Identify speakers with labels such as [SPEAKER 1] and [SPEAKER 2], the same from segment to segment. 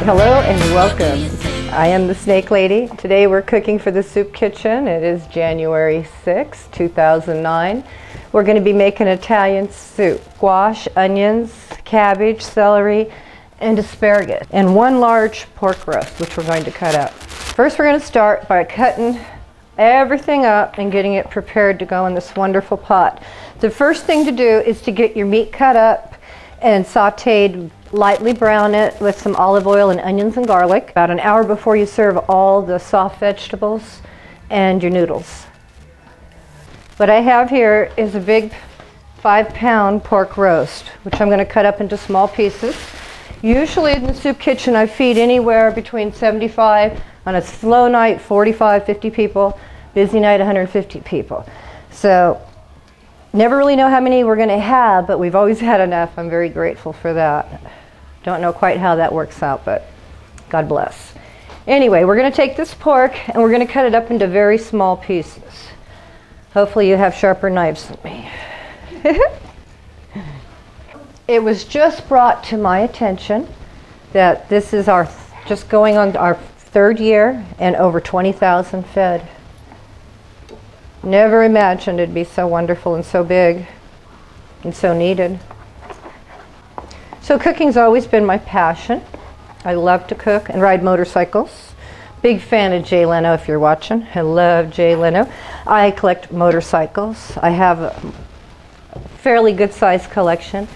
[SPEAKER 1] Hello and welcome. I am the Snake Lady. Today we're cooking for the Soup Kitchen. It is January 6, 2009. We're going to be making Italian soup. Squash, onions, cabbage, celery, and asparagus. And one large pork roast, which we're going to cut up. First we're going to start by cutting everything up and getting it prepared to go in this wonderful pot. The first thing to do is to get your meat cut up and sauteed, lightly brown it with some olive oil and onions and garlic about an hour before you serve all the soft vegetables and your noodles. What I have here is a big 5-pound pork roast, which I'm going to cut up into small pieces. Usually in the Soup Kitchen I feed anywhere between 75, on a slow night 45, 50 people, busy night 150 people. So never really know how many we're going to have, but we've always had enough. I'm very grateful for that. Don't know quite how that works out, but God bless. Anyway, we're going to take this pork and we're going to cut it up into very small pieces. Hopefully you have sharper knives than me. It was just brought to my attention that this is just going on our 3rd year and over 20,000 fed. Never imagined it'd be so wonderful and so big and so needed. So cooking's always been my passion. I love to cook and ride motorcycles. Big fan of Jay Leno if you're watching. I love Jay Leno. I collect motorcycles. I have a fairly good sized collection.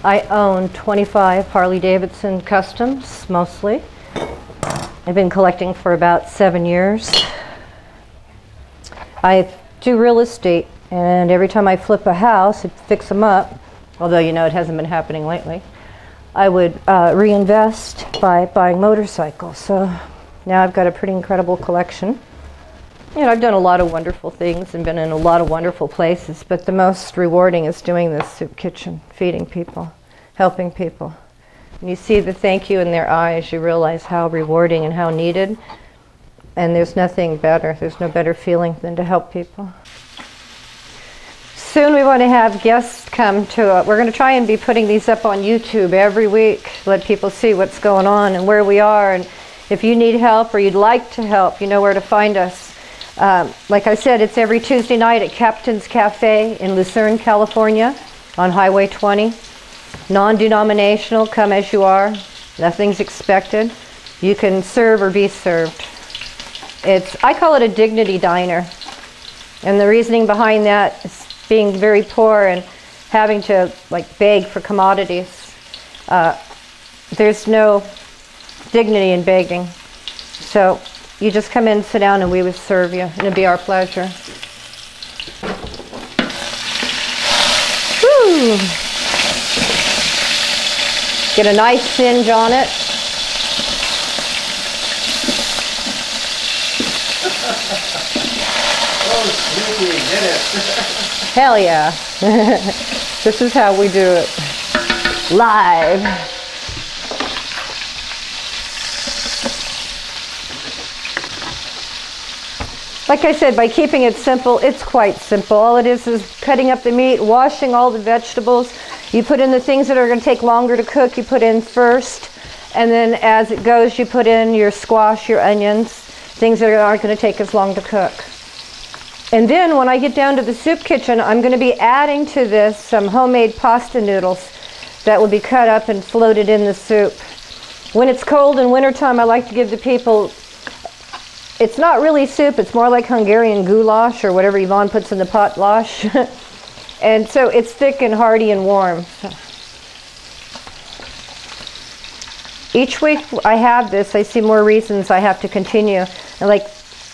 [SPEAKER 1] I own 25 Harley Davidson Customs mostly. I've been collecting for about 7 years. I do real estate, and every time I flip a house and fix them up, although you know it hasn't been happening lately, I would reinvest by buying motorcycles. So now I've got a pretty incredible collection. You know, I've done a lot of wonderful things and been in a lot of wonderful places, but the most rewarding is doing this Soup Kitchen, feeding people, helping people. When you see the thank you in their eyes, you realize how rewarding and how needed. And there's nothing better, there's no better feeling than to help people. Soon we want to have guests come to we're going to try and be putting these up on YouTube every week, let people see what's going on and where we are. And if you need help or you'd like to help, you know where to find us. Like I said, it's every Tuesday night at Captain's Cafe in Lucerne, California on Highway 20. Non-denominational, come as you are. Nothing's expected. You can serve or be served. I call it a dignity diner. And the reasoning behind that is being very poor and having to beg for commodities. There's no dignity in begging. So you just come in, sit down, and we would serve you, and it'd be our pleasure. Whew. Get a nice singe on it.
[SPEAKER 2] Oh, Snakey, get it.
[SPEAKER 1] Hell yeah. This is how we do it. Live. Like I said, by keeping it simple, it's quite simple. All it is cutting up the meat, washing all the vegetables. You put in the things that are going to take longer to cook, you put in first. And then as it goes, you put in your squash, your onions, things that aren't going to take as long to cook. And then when I get down to the Soup Kitchen, I'm going to be adding to this some homemade pasta noodles that will be cut up and floated in the soup. When it's cold in wintertime, I like to give the people, it's not really soup, it's more like Hungarian goulash or whatever Yvonne puts in the potlash. And so it's thick and hearty and warm. Each week I have this, I see more reasons I have to continue. And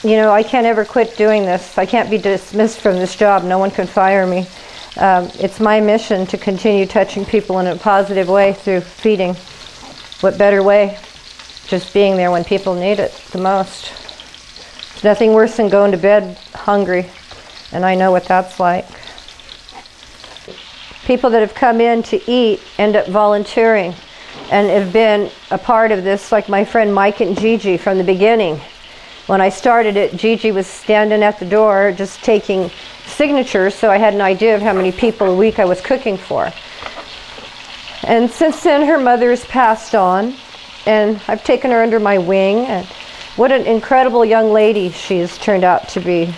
[SPEAKER 1] you know, I can't ever quit doing this. I can't be dismissed from this job. No one can fire me. It's my mission to continue touching people in a positive way through feeding. What better way? Just being there when people need it the most. There's nothing worse than going to bed hungry, and I know what that's like. People that have come in to eat end up volunteering and have been a part of this, like my friend Mike and Gigi from the beginning. When I started it, Gigi was standing at the door just taking signatures, so I had an idea of how many people a week I was cooking for. And since then, her mother has passed on, and I've taken her under my wing, and what an incredible young lady she's turned out to be.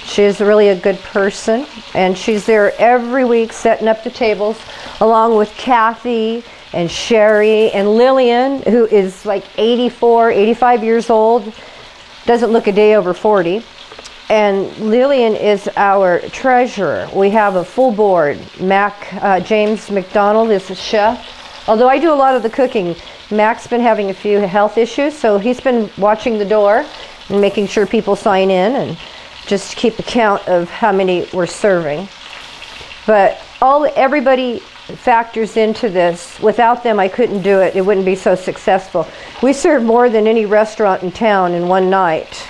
[SPEAKER 1] She's really a good person, and she's there every week setting up the tables along with Kathy and Sherry and Lillian, who is like 84, 85 years old, doesn't look a day over 40. And Lillian is our treasurer. We have a full board. James McDonald is the chef. Although I do a lot of the cooking, Mac's been having a few health issues, so he's been watching the door and making sure people sign in and just keep a count of how many we're serving. But everybody factors into this. Without them, I couldn't do it. It wouldn't be so successful. We serve more than any restaurant in town in one night,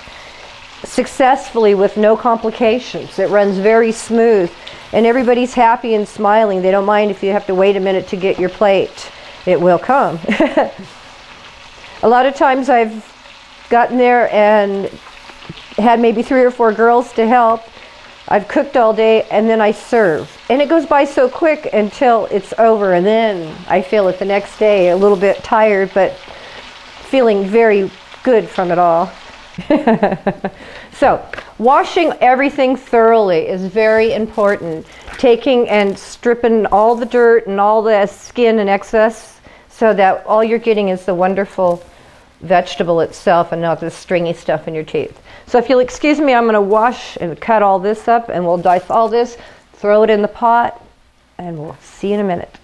[SPEAKER 1] successfully with no complications. It runs very smooth, and everybody's happy and smiling. They don't mind if you have to wait a minute to get your plate. It will come. A lot of times I've gotten there and had maybe 3 or 4 girls to help. I've cooked all day and then I serve. And it goes by so quick until it's over, and then I feel it the next day, a little bit tired, but feeling very good from it all. So, washing everything thoroughly is very important. Taking and stripping all the dirt and all the skin and excess so that all you're getting is the wonderful vegetable itself and not the stringy stuff in your teeth. So if you'll excuse me, I'm going to wash and cut all this up, and we'll dice all this, throw it in the pot, and we'll see you in a minute.